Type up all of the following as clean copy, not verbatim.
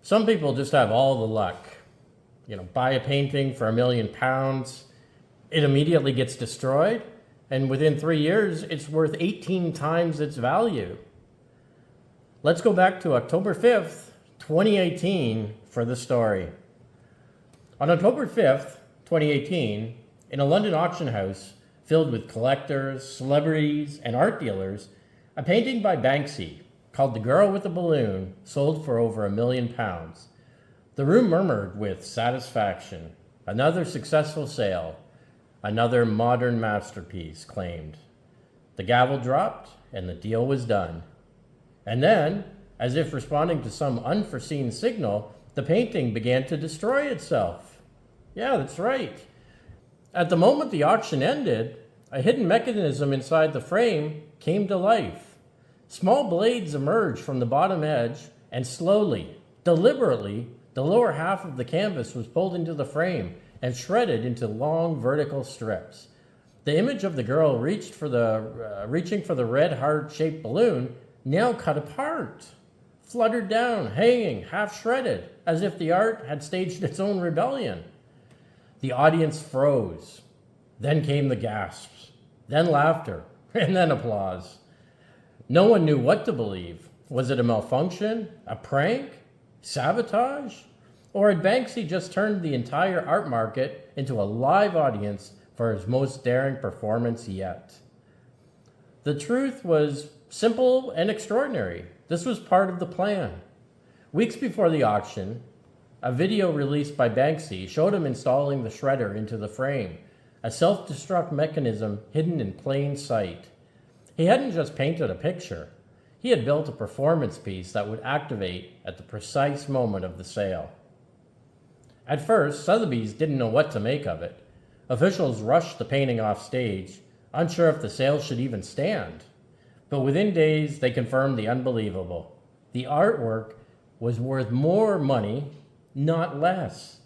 Some people just have all the luck. Buy a painting for £1 million, it immediately gets destroyed, and within 3 years, it's worth 18 times its value. Let's go back to October 5th, 2018 for the story. On October 5th, 2018, in a London auction house filled with collectors, celebrities, and art dealers, a painting by Banksy called The Girl with the Balloon sold for over £1 million. The room murmured with satisfaction. Another successful sale, another modern masterpiece claimed. The gavel dropped and the deal was done. And then, as if responding to some unforeseen signal, the painting began to destroy itself. Yeah, that's right. At the moment the auction ended, a hidden mechanism inside the frame came to life. Small blades emerged from the bottom edge, and slowly, deliberately, the lower half of the canvas was pulled into the frame and shredded into long vertical strips. The image of the girl reaching for the red heart-shaped balloon now cut apart, fluttered down, hanging, half shredded, as if the art had staged its own rebellion. The audience froze. Then came the gasps, then laughter, and then applause. No one knew what to believe. Was it a malfunction, a prank, sabotage? Or had Banksy just turned the entire art market into a live audience for his most daring performance yet? The truth was simple and extraordinary. This was part of the plan. Weeks before the auction, a video released by Banksy showed him installing the shredder into the frame, a self-destruct mechanism hidden in plain sight. He hadn't just painted a picture. He had built a performance piece that would activate at the precise moment of the sale. At first, Sotheby's didn't know what to make of it. Officials rushed the painting off stage, unsure if the sale should even stand. But within days, they confirmed the unbelievable. The artwork was worth more money, not less.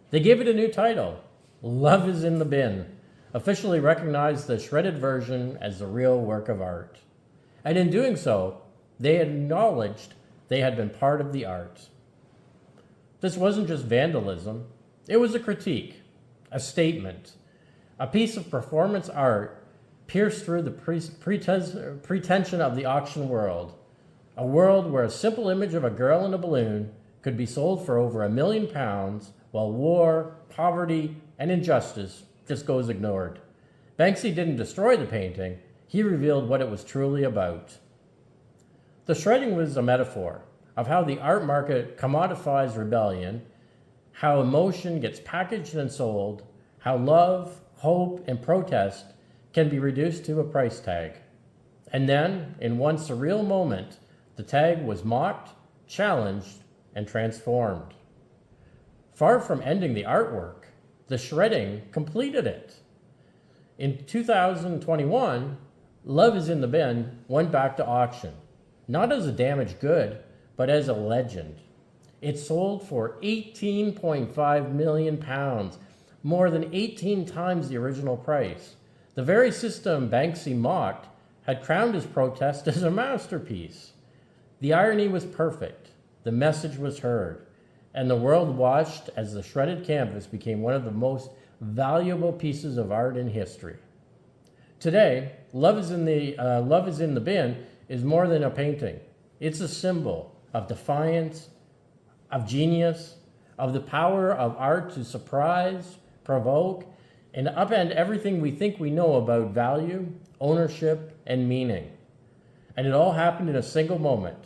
They gave it a new title, Love is in the Bin, officially recognized the shredded version as the real work of art. And in doing so, they acknowledged they had been part of the art. This wasn't just vandalism, it was a critique, a statement, a piece of performance art pierced through the pretension of the auction world, a world where a simple image of a girl in a balloon could be sold for over £1 million, while war, poverty, and injustice just goes ignored. Banksy didn't destroy the painting, he revealed what it was truly about. The shredding was a metaphor of how the art market commodifies rebellion, how emotion gets packaged and sold, how love, hope, and protest can be reduced to a price tag. And then, in one surreal moment, the tag was mocked, challenged, and transformed. Far from ending the artwork, the shredding completed it. In 2021, Love is in the Bin went back to auction, not as a damaged good, but as a legend. It sold for £18.5 million, more than 18 times the original price. The very system Banksy mocked had crowned his protest as a masterpiece. The irony was perfect, the message was heard, and the world watched as the shredded canvas became one of the most valuable pieces of art in history. Today, Love is in the Bin is more than a painting. It's a symbol of defiance, of genius, of the power of art to surprise, provoke, and upend everything we think we know about value, ownership, and meaning. And it all happened in a single moment,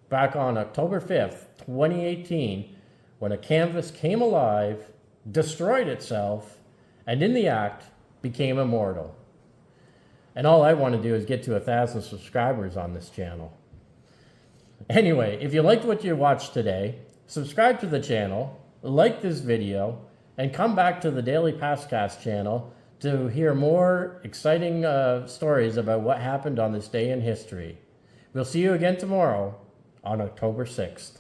back on October 5th, 2018, when a canvas came alive, destroyed itself, and in the act, became immortal. And all I want to do is get to 1,000 subscribers on this channel. Anyway, if you liked what you watched today, subscribe to the channel, like this video, and come back to the Daily Pastcast channel to hear more exciting stories about what happened on this day in history. We'll see you again tomorrow on October 6th.